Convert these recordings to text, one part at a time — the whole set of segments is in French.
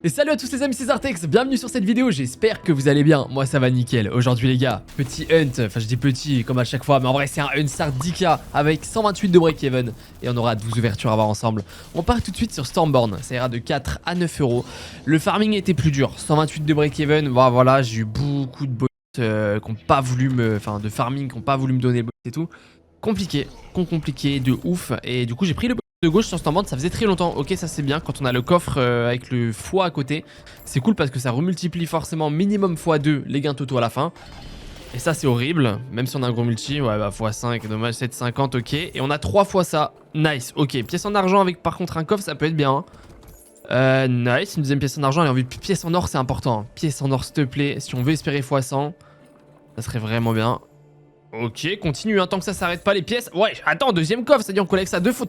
Et salut à tous les amis, c'est Zartex, bienvenue sur cette vidéo, j'espère que vous allez bien, moi ça va nickel. Aujourd'hui les gars, petit hunt, enfin je dis petit comme à chaque fois, mais en vrai c'est un hunt start 10k avec 128 de break-even et on aura 12 ouvertures à voir ensemble. On part tout de suite sur Stormborn, ça ira de 4 à 9 euros. Le farming était plus dur, 128 de break-even, voilà j'ai eu beaucoup de bonus qui n'ont pas voulu me, enfin de farming qui n'ont pas voulu me donner le bonus et tout. Compliqué de ouf, et du coup j'ai pris le de gauche sur Stormborn, ça faisait très longtemps. Ok, ça c'est bien quand on a le coffre avec le x à côté. C'est cool parce que ça remultiplie forcément minimum x2 les gains totaux à la fin. Et ça c'est horrible, même si on a un gros multi. Ouais bah x5, dommage, 7,50, ok. Et on a 3 fois ça, nice, ok. Pièce en argent avec par contre un coffre, ça peut être bien. Nice, une deuxième pièce en argent. Et envie de pièce en or, c'est important. Pièce en or s'il te plaît, si on veut espérer x100, ça serait vraiment bien. Ok, continue, hein, tant que ça s'arrête pas les pièces. Ouais, attends, deuxième coffre, c'est-à-dire on collecte ça deux fois.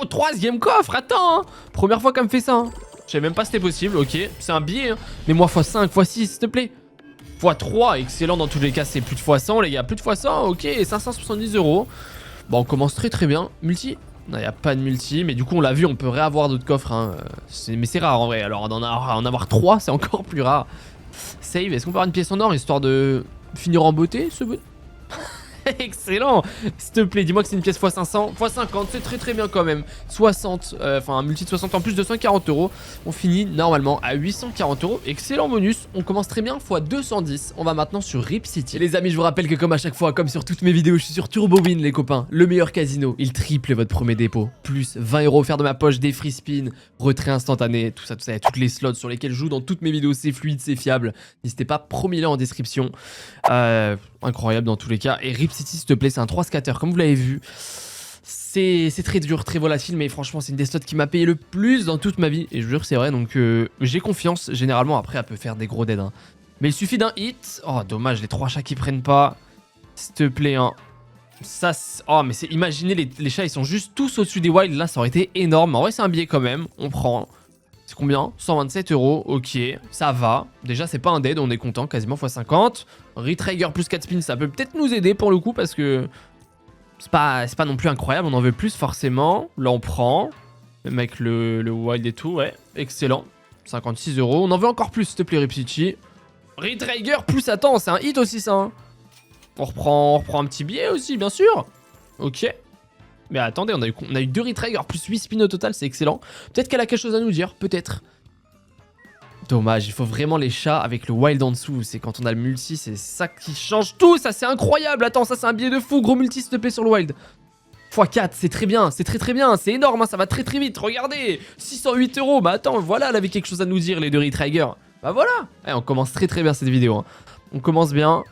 Troisième coffre, attends, hein. Première fois qu'elle me fait ça. Hein. Je savais même pas si c'était possible, ok. C'est un billet, hein. Mais moi, x5, x6, s'il te plaît. x3, excellent dans tous les cas, c'est plus de x100, les gars. Plus de x100, ok, 570 euros. Bon, on commence très bien. Multi? Non, il n'y a pas de multi, mais du coup, on l'a vu, on peut réavoir d'autres coffres. Hein. Mais c'est rare en vrai. Alors, en avoir 3, c'est encore plus rare. Save, est-ce qu'on peut avoir une pièce en or histoire de finir en beauté ce bout? Excellent. S'il te plaît, dis-moi que c'est une pièce x500, x50, c'est très bien quand même. 60, enfin un multi de 60 en plus, 240 euros. On finit normalement à 840 euros. Excellent bonus. On commence très bien, x210. On va maintenant sur Rip City. Et les amis, je vous rappelle que comme à chaque fois, comme sur toutes mes vidéos, je suis sur TurboWin les copains. Le meilleur casino. Il triple votre premier dépôt. Plus 20 euros offert de ma poche, des free spins, retrait instantané, tout ça. Il y a toutes les slots sur lesquels je joue dans toutes mes vidéos. C'est fluide, c'est fiable. N'hésitez pas, promis-le en description. Incroyable dans tous les cas. Et Rip City, s'il te plaît, c'est un 3 scatter comme vous l'avez vu. C'est très dur, très volatile, mais franchement c'est une des slots qui m'a payé le plus dans toute ma vie. Et je vous jure c'est vrai, donc j'ai confiance. Généralement après elle peut faire des gros dead, hein. Mais il suffit d'un hit. Oh dommage, les 3 chats qui prennent pas. S'il te plaît, hein. Ça, oh mais c'est, imaginez les chats ils sont juste tous au-dessus des wilds. Là ça aurait été énorme. En vrai c'est un billet quand même, on prend. C'est combien? 127 euros, ok, ça va. Déjà, c'est pas un dead, on est content, quasiment x50. Retrigger plus 4 spins, ça peut peut-être nous aider pour le coup parce que c'est pas non plus incroyable, on en veut plus forcément. Là, on prend, même avec le wild et tout, ouais, excellent. 56 euros, on en veut encore plus, s'il te plaît, Rip City. Retrigger plus, attends, c'est un hit aussi ça. Hein. On reprend un petit billet aussi, bien sûr. Ok. Mais attendez, on a eu 2 retrigger plus 8 spins au total, c'est excellent. Peut-être qu'elle a quelque chose à nous dire, peut-être. Dommage, il faut vraiment les chats avec le wild en dessous. C'est quand on a le multi, c'est ça qui change tout. Ça, c'est incroyable. Attends, ça, c'est un billet de fou. Gros multi, s'il te plaît, sur le wild. x4, c'est très bien, c'est très bien. C'est énorme, hein, ça va très vite. Regardez, 608 euros. Bah attends, voilà, elle avait quelque chose à nous dire, les 2 retrigger. Bah voilà. Ouais, on commence très bien cette vidéo. Hein. On commence bien.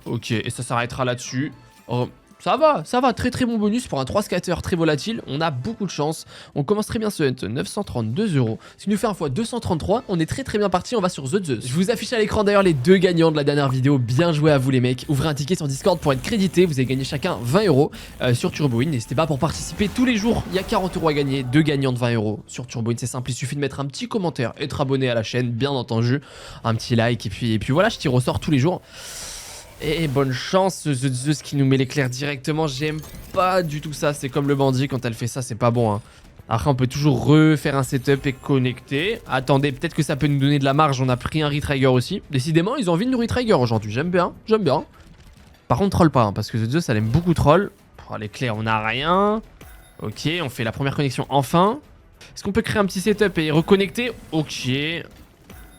Ok, et ça s'arrêtera là-dessus. Oh. Ça va, très bon bonus pour un 3 scatter très volatile, on a beaucoup de chance. On commence très bien ce hunt, 932 euros. Ce qui nous fait un fois 233, on est très bien parti, on va sur The Zeus. Je vous affiche à l'écran d'ailleurs les 2 gagnants de la dernière vidéo, bien joué à vous les mecs. Ouvrez un ticket sur Discord pour être crédité, vous avez gagné chacun 20 euros sur TurboWin. N'hésitez pas pour participer tous les jours, il y a 40 euros à gagner, 2 gagnants de 20 euros sur TurboWin, c'est simple, il suffit de mettre un petit commentaire, être abonné à la chaîne, bien entendu, un petit like et puis voilà, je tire au sort tous les jours. Et bonne chance, The Zeus qui nous met l'éclair directement. J'aime pas du tout ça. C'est comme le bandit, quand elle fait ça, c'est pas bon. Hein. Après, on peut toujours refaire un setup et connecter. Attendez, peut-être que ça peut nous donner de la marge. On a pris un retrigger aussi. Décidément, ils ont envie de nous retrigger aujourd'hui. J'aime bien. Par contre, troll pas, hein, parce que The Zeus, elle aime beaucoup troll. Oh, l'éclair, on a rien. Ok, on fait la première connexion enfin. Est-ce qu'on peut créer un petit setup et reconnecter? Ok.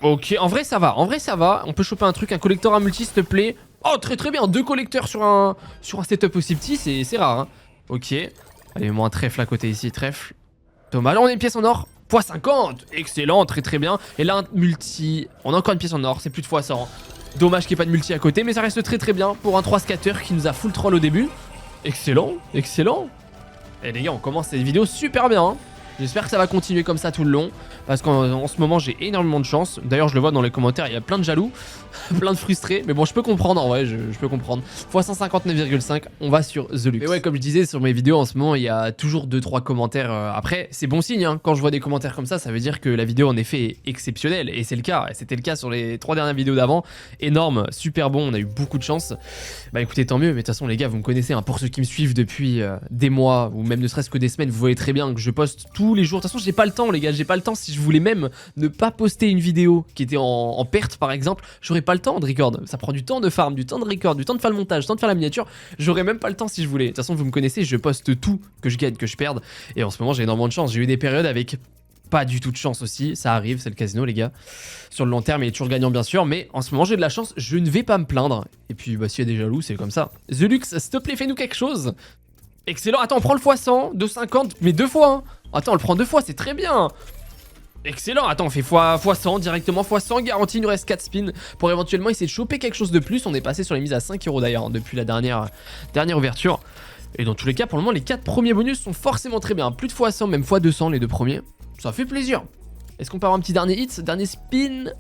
Ok, en vrai, ça va. On peut choper un truc, un collector à multi, s'il te plaît. Oh, très bien, 2 collecteurs sur un setup aussi petit, c'est rare. Hein. Ok. Allez, moi un trèfle à côté ici, trèfle. Dommage, on a une pièce en or. x50, excellent, très bien. Et là, un multi. On a encore une pièce en or, c'est plus de x100. Dommage qu'il n'y ait pas de multi à côté, mais ça reste très bien pour un 3 scatter qui nous a full troll au début. Excellent. Et les gars, on commence cette vidéo super bien. Hein. J'espère que ça va continuer comme ça tout le long. Parce qu'en ce moment, j'ai énormément de chance. D'ailleurs, je le vois dans les commentaires, il y a plein de jaloux. Plein de frustrés. Mais bon, je peux comprendre en vrai, je peux comprendre. x159,5, on va sur The Lux. Et ouais, comme je disais, sur mes vidéos en ce moment, il y a toujours 2-3 commentaires. Après, c'est bon signe. Hein. Quand je vois des commentaires comme ça veut dire que la vidéo en effet est exceptionnelle. Et c'est le cas. C'était le cas sur les 3 dernières vidéos d'avant. Énorme, super bon. On a eu beaucoup de chance. Bah écoutez, tant mieux. Mais de toute façon, les gars, vous me connaissez. Hein, pour ceux qui me suivent depuis des mois ou même ne serait-ce que des semaines, vous voyez très bien que je poste tous tous les jours. De toute façon, j'ai pas le temps, les gars. J'ai pas le temps. Si je voulais même ne pas poster une vidéo qui était en perte, par exemple, j'aurais pas le temps de record. Ça prend du temps de farm, du temps de record, du temps de faire le montage, du temps de faire la miniature. J'aurais même pas le temps si je voulais. De toute façon, vous me connaissez, je poste tout, que je gagne, que je perde. Et en ce moment, j'ai énormément de chance. J'ai eu des périodes avec pas du tout de chance aussi. Ça arrive, c'est le casino, les gars. Sur le long terme, il est toujours gagnant, bien sûr. Mais en ce moment, j'ai de la chance. Je ne vais pas me plaindre. Et puis, bah, s'il y a des jaloux, c'est comme ça. The Lux, s'il te plaît, fais-nous quelque chose. Excellent. Attends, on prend le x100, 2,50, mais 2 fois. Hein. Attends, on le prend 2 fois, c'est très bien. Excellent. Attends, on fait x100 directement. x100, garantie, il nous reste 4 spins pour éventuellement essayer de choper quelque chose de plus. On est passé sur les mises à 5 € d'ailleurs, hein, depuis la dernière ouverture. Et dans tous les cas, pour le moment, les 4 premiers bonus sont forcément très bien. Plus de x100, même x200, les 2 premiers. Ça fait plaisir. Est-ce qu'on peut avoir un petit dernier hit, dernier spin?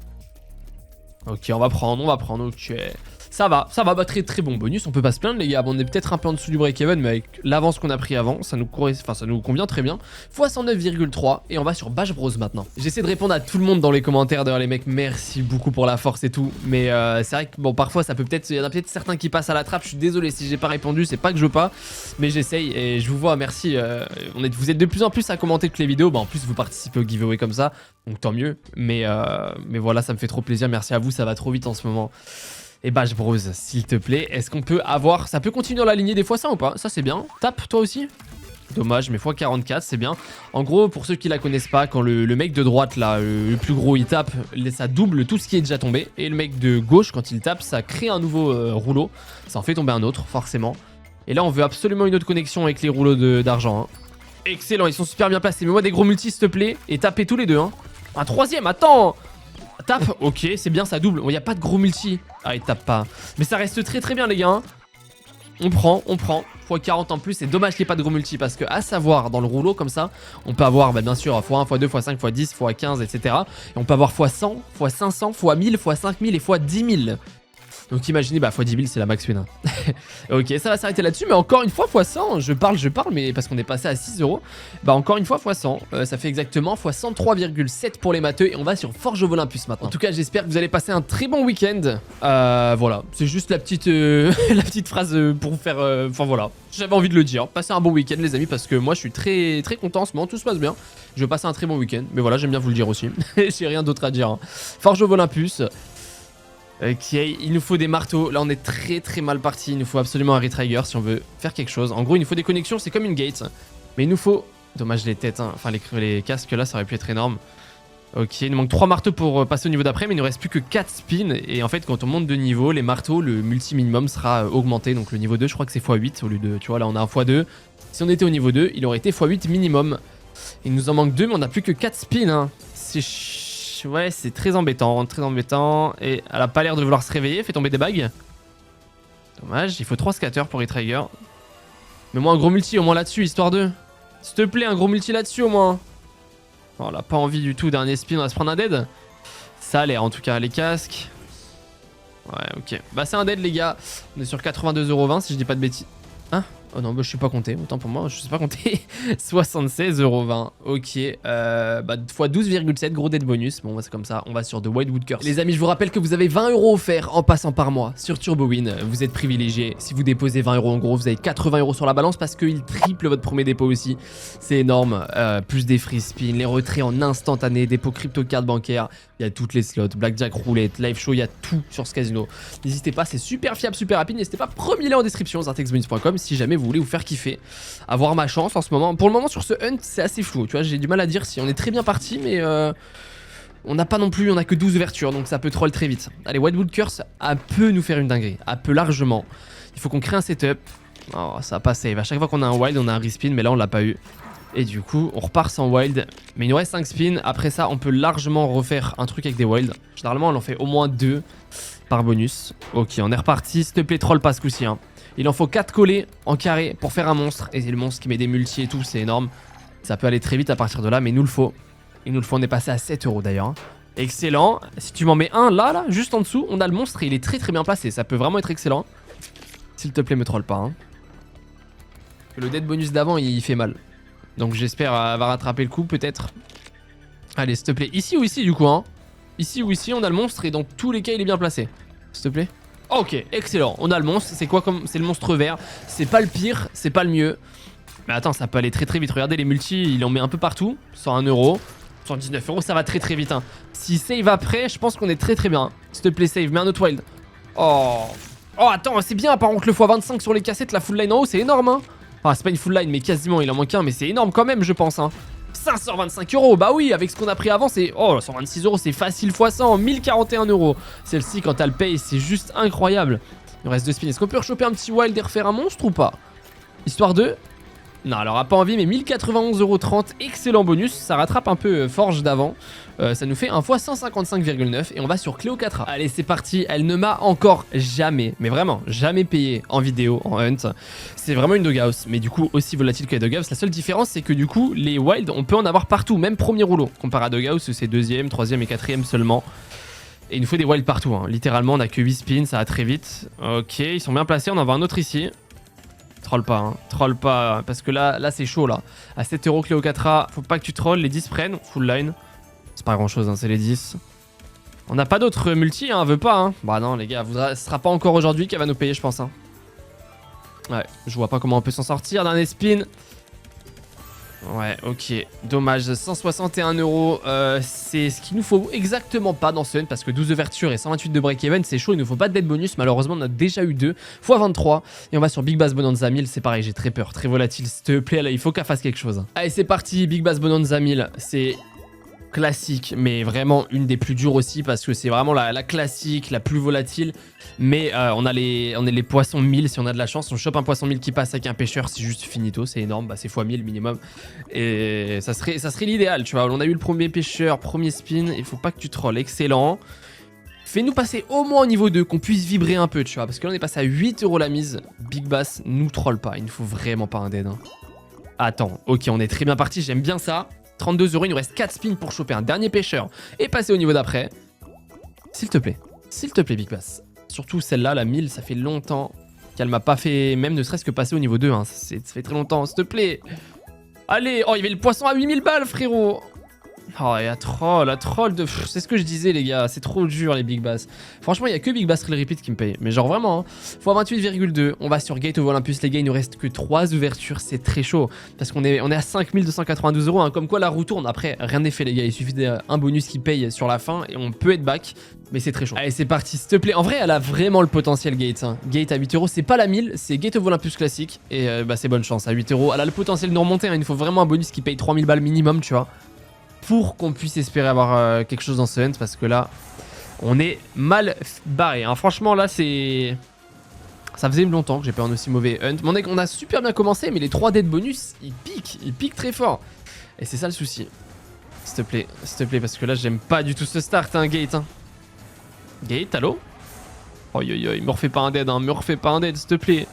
Ok, on va prendre, ok. Ça va, bah très très bon bonus, on peut pas se plaindre les gars. Bon, on est peut-être un peu en dessous du break-even, mais avec l'avance qu'on a pris avant, ça nous convient très bien. x109,3 et on va sur Bash Bros maintenant. J'essaie de répondre à tout le monde dans les commentaires, d'ailleurs les mecs, merci beaucoup pour la force et tout. Mais c'est vrai que bon, parfois ça peut peut-être, il y en a peut-être certains qui passent à la trappe, je suis désolé si j'ai pas répondu, c'est pas que je veux pas, mais j'essaye et je vous vois, merci. Vous êtes de plus en plus à commenter toutes les vidéos, bah en plus vous participez au giveaway comme ça, donc tant mieux. Mais voilà, ça me fait trop plaisir, merci à vous, ça va trop vite en ce moment. Et Bash Bros, s'il te plaît, est-ce qu'on peut avoir... Ça peut continuer dans la lignée des x100 ou pas? Ça c'est bien. Tape, toi aussi? Dommage, mais x44, c'est bien. En gros, pour ceux qui la connaissent pas, quand le mec de droite, là, le plus gros, il tape, ça double tout ce qui est déjà tombé. Et le mec de gauche, quand il tape, ça crée un nouveau rouleau. Ça en fait tomber un autre, forcément. Et là, on veut absolument une autre connexion avec les rouleaux d'argent. Hein. Excellent, ils sont super bien placés. Mets-moi des gros multis, s'il te plaît. Et tapez tous les deux. Hein. Un troisième, attends! Tape, ok, c'est bien, ça double. Il n'y a pas de gros multi. Ah, il tape pas. Mais ça reste très très bien, les gars. On prend. x40 en plus. C'est dommage qu'il n'y ait pas de gros multi parce que, à savoir, dans le rouleau comme ça, on peut avoir, bah, bien sûr, x1, x2, x5, x10, x15, etc. Et on peut avoir x100, x500, x1000, x5000 et x10 000. Donc imaginez, bah x10 000 c'est la max win. Ok, ça va s'arrêter là-dessus, mais encore une fois x100, je parle, mais parce qu'on est passé à 6 €. Bah encore une fois x100, ça fait exactement x103,7 pour les matheux et on va sur Forge of Olympus maintenant. En tout cas, j'espère que vous allez passer un très bon week-end. Voilà, c'est juste la petite, la petite phrase pour vous faire... Enfin voilà, j'avais envie de le dire. Passez un bon week-end les amis, parce que moi je suis très très content en ce moment, tout se passe bien. Je vais passer un très bon week-end, mais voilà, j'aime bien vous le dire aussi. J'ai rien d'autre à dire. Hein. Forge of Olympus. Ok, il nous faut des marteaux. Là, on est très très mal parti. Il nous faut absolument un retrigger si on veut faire quelque chose. En gros, il nous faut des connexions. C'est comme une gate. Mais il nous faut... Dommage les têtes. Hein. Enfin, les casques là, ça aurait pu être énorme. Ok, il nous manque 3 marteaux pour passer au niveau d'après. Mais il ne reste plus que 4 spins. Et en fait, quand on monte de niveau, les marteaux, le multi-minimum sera augmenté. Donc le niveau 2, je crois que c'est x8 au lieu de... Tu vois, là, on a un x2. Si on était au niveau 2, il aurait été x8 minimum. Il nous en manque 2, mais on n'a plus que 4 spins. Hein. C'est ouais, c'est très embêtant, et elle a pas l'air de vouloir se réveiller, fait tomber des bagues. Dommage, il faut 3 scatters pour retrigger. Mets-moi un gros multi au moins là-dessus, histoire de... S'il te plaît, un gros multi là-dessus au moins. Oh, on a pas envie du tout, dernier spin, on va se prendre un dead. Ça a l'air en tout cas, les casques. Ouais, ok. Bah c'est un dead les gars, on est sur 82,20 € si je dis pas de bêtises. Hein? Oh non, bah, je sais pas compter, autant pour moi, je sais pas compter. 76,20 €, ok. Bah, x 12,7, gros dead bonus. Bon, c'est comme ça, on va sur The Wildwood Curse. Les amis, je vous rappelle que vous avez 20 € offerts en passant par mois sur TurboWin. Vous êtes privilégiés. Si vous déposez 20 € en gros, vous avez 80 € sur la balance parce qu'il triple votre premier dépôt aussi. C'est énorme. Plus des free spins, les retraits en instantané, dépôt crypto carte bancaire. Il y a toutes les slots, blackjack, roulette, live show, il y a tout sur ce casino. N'hésitez pas, c'est super fiable, super rapide. N'hésitez pas, premier lien en description, zartexbonus.com si jamais vous voulez vous faire kiffer. Avoir ma chance en ce moment. Pour le moment, sur ce hunt, c'est assez flou. Tu vois, j'ai du mal à dire si on est très bien parti, mais on n'a pas non plus, on a que 12 ouvertures, donc ça peut troll très vite. Allez, Wildwood Curse peut nous faire une dinguerie, peut largement. Il faut qu'on crée un setup. Oh, ça va pas save. À chaque fois qu'on a un wild, on a un respin, mais là on l'a pas eu. Et du coup, on repart sans wild. Mais il nous reste 5 spins. Après ça, on peut largement refaire un truc avec des wilds. Généralement, on en fait au moins 2 par bonus. Ok, on est reparti. S'il te plaît, troll pas ce coup-ci. Hein. Il en faut 4 collés en carré pour faire un monstre. Et c'est le monstre qui met des multis et tout, c'est énorme. Ça peut aller très vite à partir de là, mais il nous le faut. Il nous le faut, on est passé à 7 € d'ailleurs. Excellent. Si tu m'en mets un là, juste en dessous, on a le monstre et il est très très bien placé. Ça peut vraiment être excellent. S'il te plaît, me troll pas. Hein. Le dead bonus d'avant, il fait mal. Donc j'espère va rattraper le coup peut-être. Allez s'il te plaît. Ici ou ici du coup hein. Ici ou ici on a le monstre et dans tous les cas il est bien placé. S'il te plaît. Ok excellent. On a le monstre. C'est quoi comme... C'est le monstre vert. C'est pas le pire. C'est pas le mieux. Mais attends, ça peut aller très très vite. Regardez les multis, il en met un peu partout. 101 €, 119 €, ça va très très vite. Hein. Si save après, je pense qu'on est très très bien. S'il te plaît, save, mets un autre wild. Oh, oh attends, c'est bien par contre le x25 sur les cassettes, la full line en haut, c'est énorme. Hein. Enfin, c'est pas une full line, mais quasiment, il en manque un, mais c'est énorme quand même, je pense. Hein. 525 €, bah oui, avec ce qu'on a pris avant, c'est... Oh, 126 €, c'est facile x 100, 1041 €. Celle-ci, quand elle paye, c'est juste incroyable. Il nous reste 2 spins. Est-ce qu'on peut rechoper un petit wild et refaire un monstre ou pas? Histoire de... Non, alors a pas envie, mais 1091,30 €, excellent bonus. Ça rattrape un peu Forge d'avant. Ça nous fait un fois 155,9 et on va sur Cléocatra. Allez, c'est parti. Elle ne m'a encore jamais, mais vraiment jamais payé en vidéo, en hunt. C'est vraiment une doghouse, mais du coup aussi volatile que la doghouse. La seule différence, c'est que du coup, les wilds, on peut en avoir partout, même premier rouleau. Comparé à doghouse, c'est deuxième, troisième et quatrième seulement. Et il nous faut des wilds partout. Hein. Littéralement, on a que 8 spins, ça va très vite. Ok, ils sont bien placés. On en voit un autre ici. Troll pas, hein. Troll pas, parce que là c'est chaud là. À 7 € Cléocatra, faut pas que tu trolls, les 10 prennent, full line. C'est pas grand chose, hein, c'est les 10. On n'a pas d'autres multi, hein, veut pas. Hein. Bah non les gars, ce sera pas encore aujourd'hui qu'elle va nous payer je pense. Hein. Ouais, je vois pas comment on peut s'en sortir. Dernier spin. Ouais, ok. Dommage, 161 €. C'est ce qu'il nous faut exactement pas dans ce hunt parce que 12 d'ouverture et 128 de break-even, c'est chaud. Il nous faut pas de dead bonus. Malheureusement, on a déjà eu 2 x 23. Et on va sur Big Bass Bonanza 1000. C'est pareil, j'ai très peur. Très volatile. S'il te plaît, là, il faut qu'elle fasse quelque chose. Allez, c'est parti. Big Bass Bonanza 1000. C'est classique, mais vraiment une des plus dures aussi parce que c'est vraiment la classique, la plus volatile. Mais on a les poissons 1000 si on a de la chance. On chope un poisson 1000 qui passe avec un pêcheur, c'est juste finito, c'est énorme. Bah, c'est x 1000 minimum. Et ça serait l'idéal, tu vois. On a eu le premier pêcheur, premier spin. Il faut pas que tu trolls. Excellent. Fais-nous passer au moins au niveau 2, qu'on puisse vibrer un peu, tu vois. Parce que là, on est passé à 8 € la mise. Big Bass, nous troll pas. Il ne faut vraiment pas un dead. Hein. Attends, ok, on est très bien parti. J'aime bien ça. 32 €, il nous reste 4 spins pour choper un dernier pêcheur et passer au niveau d'après. S'il te plaît, Big Bass. Surtout celle-là, la 1000, ça fait longtemps qu'elle m'a pas fait, même ne serait-ce que passer au niveau 2. Hein. Ça fait très longtemps, s'il te plaît. Allez, oh, il y avait le poisson à 8000 balles, frérot. Oh, et la troll de... C'est ce que je disais, les gars. C'est trop dur, les Big Bass. Franchement, il n'y a que Big Bass Real Repeat qui me paye. Mais genre, vraiment, hein. x28,2. On va sur Gate of Olympus, les gars. Il nous reste que 3 ouvertures. C'est très chaud. Parce qu'on est à 5292 €. Hein. Comme quoi, la roue tourne. Après, rien n'est fait, les gars. Il suffit d'un bonus qui paye sur la fin. Et on peut être back. Mais c'est très chaud. Allez, c'est parti, s'il te plaît. En vrai, elle a vraiment le potentiel, Gate. Hein. Gate à 8 €. C'est pas la 1000. C'est Gate of Olympus classique. Et bah, c'est bonne chance. À 8 €. Elle a le potentiel de nous remonter. Hein. Il nous faut vraiment un bonus qui paye 3000 balles minimum, tu vois. Pour qu'on puisse espérer avoir quelque chose dans ce hunt parce que là on est mal barré hein. Franchement là c'est... Ça faisait longtemps que j'ai pas un aussi mauvais hunt. Mon on a super bien commencé mais les 3 dead bonus ils piquent très fort. Et c'est ça le souci. S'il te plaît parce que là j'aime pas du tout ce start hein, Gate hein. Gate, allô? Oh yo yo, me refais pas un dead hein, me refais pas un dead s'il te plaît.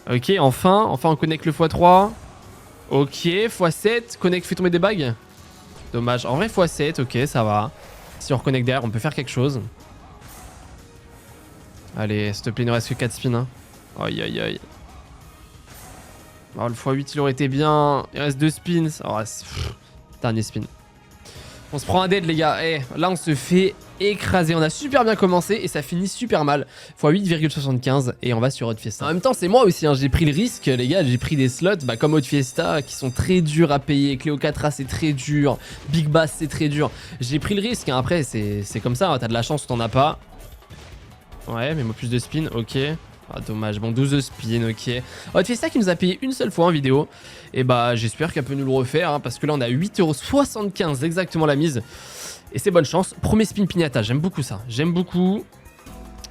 Ok, enfin on connecte le x3. Ok, x7, connecte, fais tomber des bagues. Dommage. En vrai, x7, ok, ça va. Si on reconnecte derrière, on peut faire quelque chose. Allez, s'il te plaît, il ne reste que 4 spins. Hein. Aïe, aïe, aïe. Oh, le x8, il aurait été bien. Il reste 2 spins. Oh, dernier spin. On se prend un dead, les gars. Eh, là, on se fait écraser. On a super bien commencé et ça finit super mal. x8,75 et on va sur Hot Fiesta. En même temps, c'est moi aussi. Hein. J'ai pris le risque, les gars. J'ai pris des slots comme Hot Fiesta qui sont très durs à payer. Cléocatra, c'est très dur. Big Bass, c'est très dur. J'ai pris le risque. Hein. Après, c'est comme ça. Hein. T'as de la chance ou t'en as pas. Ouais, mais moi, plus de spin. Ok. Ah, dommage. Bon, 12 spin, ok. Hot Fiesta qui nous a payé une seule fois en vidéo. Et bah, j'espère qu'elle peut nous le refaire. Hein, parce que là, on a 8,75 € exactement la mise. Et c'est bonne chance. Premier spin pignata. J'aime beaucoup ça. J'aime beaucoup.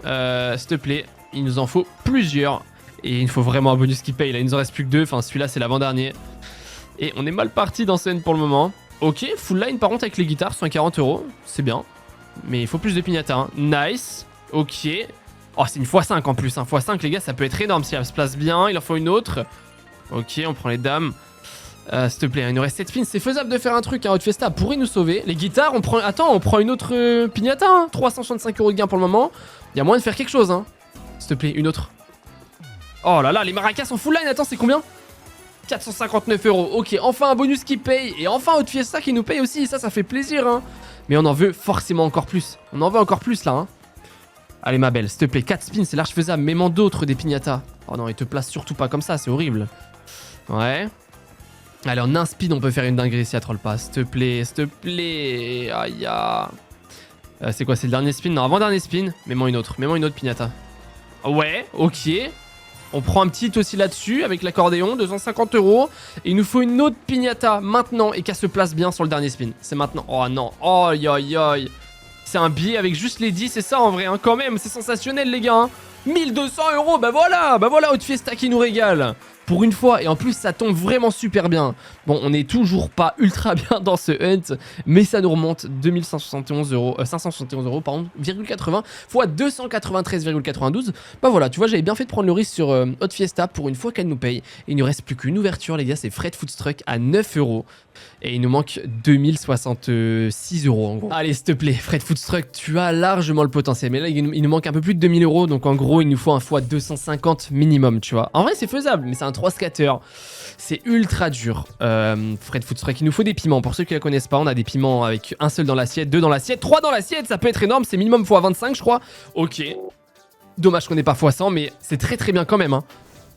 S'il te plaît. Il nous en faut plusieurs. Et il nous faut vraiment un bonus qui paye. Là, il nous en reste plus que 2. Enfin, celui-là, c'est l'avant-dernier. Et on est mal parti dans ce N pour le moment. Ok, full line par contre avec les guitares. 140 €. C'est bien. Mais il faut plus de pignata. Hein. Nice. Ok. Oh, c'est une x5 en plus. Hein. x5, les gars, ça peut être énorme si elle se place bien. Il en faut une autre. Ok, on prend les dames. S'il te plaît, il nous reste 7 spins. C'est faisable de faire un truc. Hein. Hot Fiesta pourrait nous sauver. Les guitares, on prend... Attends, on prend une autre pignata. Hein. 365 € de gain pour le moment. Il y a moyen de faire quelque chose. Hein. S'il te plaît, une autre. Oh là là, les maracas sont full line. Attends, c'est combien? 459 €. Ok, enfin un bonus qui paye. Et enfin Hot Fiesta qui nous paye aussi. Ça fait plaisir. Hein. Mais on en veut forcément encore plus. On en veut encore plus là. Hein. Allez ma belle, s'il te plaît, 4 spins, c'est large faisable. Mets-moi d'autres des pignatas. Oh non, il te place surtout pas comme ça, c'est horrible. Ouais. Allez, en un speed, on peut faire une dinguerie si elle troll pas. S'il te plaît, s'il te plaît. Aïe, aïe. C'est quoi, c'est le dernier spin? Non, avant-dernier spin. Mets-moi une autre, Pignata. Ouais, ok. On prend un petit aussi là-dessus avec l'accordéon, 250 €. Et il nous faut une autre Pignata maintenant et qu'elle se place bien sur le dernier spin. C'est maintenant. Oh non, oh aïe aïe aïe. C'est un billet avec juste les 10, c'est ça en vrai, hein, quand même. C'est sensationnel, les gars. Hein. 1200 €, bah voilà, Haute Fiesta qui nous régale. Pour une fois, et en plus ça tombe vraiment super bien. Bon, on n'est toujours pas ultra bien dans ce hunt, mais ça nous remonte 571 €, pardon, 0,80 fois 293,92. Bah voilà, tu vois, j'avais bien fait de prendre le risque sur Haute Fiesta pour une fois qu'elle nous paye. Et il ne reste plus qu'une ouverture, les gars, c'est Fred Foodstruck à 9 €. Et il nous manque 2066 € en gros. Allez, s'il te plaît, Fred Foodstruck, tu as largement le potentiel. Mais là, il nous manque un peu plus de 2000 €. Donc en gros, il nous faut un fois 250 minimum, tu vois. En vrai, c'est faisable, mais c'est un 3 scatter. C'est ultra dur. Fred Foodstruck, il nous faut des piments. Pour ceux qui la connaissent pas, on a des piments avec un seul dans l'assiette, 2 dans l'assiette, 3 dans l'assiette. Ça peut être énorme. C'est minimum fois 25, je crois. Ok. Dommage qu'on ait pas fois 100, mais c'est très très bien quand même. Hein.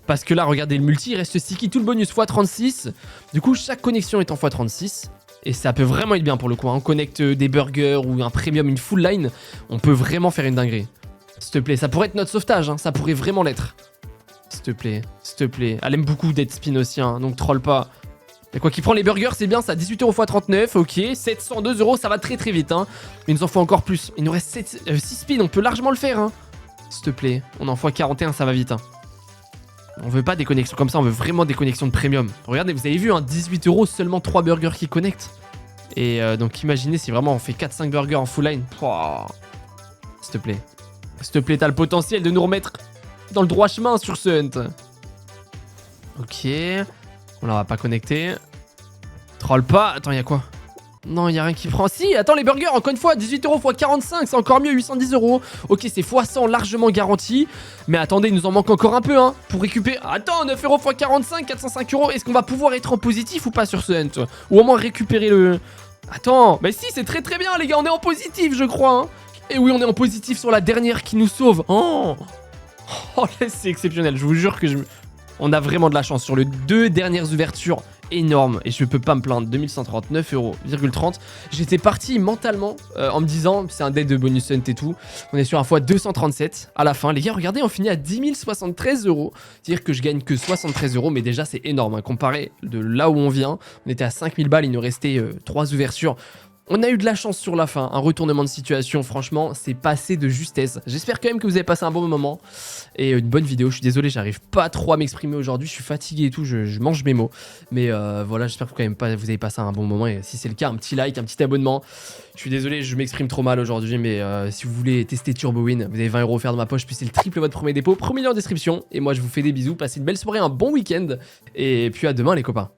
Parce que là, regardez, le multi, il reste sticky, tout le bonus x36. Du coup, chaque connexion est en x36. Et ça peut vraiment être bien pour le coup. Hein. On connecte des burgers ou un premium, une full line. On peut vraiment faire une dinguerie. S'il te plaît, ça pourrait être notre sauvetage. Hein. Ça pourrait vraiment l'être. S'il te plaît, s'il te plaît. Elle aime beaucoup Dead Spin aussi, hein, donc troll pas. Et quoi qu'il prend les burgers, c'est bien ça. 18 € x 39, ok. 702 €, ça va très très vite. Hein. Il nous en faut encore plus. Il nous reste 6 spins, on peut largement le faire. Hein. S'il te plaît, on en fois 41, ça va vite. Hein. On veut pas des connexions comme ça, on veut vraiment des connexions de premium. Regardez, vous avez vu, hein, 18 €, seulement 3 burgers qui connectent. Et donc imaginez si vraiment on fait 4-5 burgers en full line. S'il te plaît. S'il te plaît, t'as le potentiel de nous remettre dans le droit chemin sur ce hunt. Ok. On la va pas connecter. Troll pas. Attends, y'a quoi? Non, y'a rien qui prend. Si, attends, les burgers, encore une fois, 18 € x 45, c'est encore mieux, 810 €. Ok, c'est x 100 largement garanti. Mais attendez, il nous en manque encore un peu, hein, pour récupérer. Attends, 9 € x 45, 405 €. Est-ce qu'on va pouvoir être en positif ou pas sur ce hunt? Ou au moins récupérer le... Attends, mais si, c'est très très bien, les gars, on est en positif, je crois. Hein. Et oui, on est en positif sur la dernière qui nous sauve. Oh, c'est exceptionnel, je vous jure que on a vraiment de la chance sur les 2 dernières ouvertures. Énorme, et je peux pas me plaindre. 2139 €,30. J'étais parti mentalement en me disant c'est un dead de bonus hunt et tout. On est sur un fois 237 à la fin. Les gars, regardez, on finit à 10 073 €. C'est-à-dire que je gagne que 73 €, mais déjà c'est énorme. Hein, comparé de là où on vient, on était à 5000 balles, il nous restait 3 ouvertures. On a eu de la chance sur la fin, un retournement de situation, franchement, c'est passé de justesse. J'espère quand même que vous avez passé un bon moment et une bonne vidéo. Je suis désolé, j'arrive pas trop à m'exprimer aujourd'hui, je suis fatigué et tout, je mange mes mots. Mais voilà, j'espère que quand même vous avez passé un bon moment et si c'est le cas, un petit like, un petit abonnement. Je suis désolé, je m'exprime trop mal aujourd'hui, mais si vous voulez tester TurboWin, vous avez 20 € offerts dans ma poche, puis c'est le triple de votre premier dépôt. Premier lien en description et moi je vous fais des bisous, passez une belle soirée, un bon week-end et puis à demain les copains.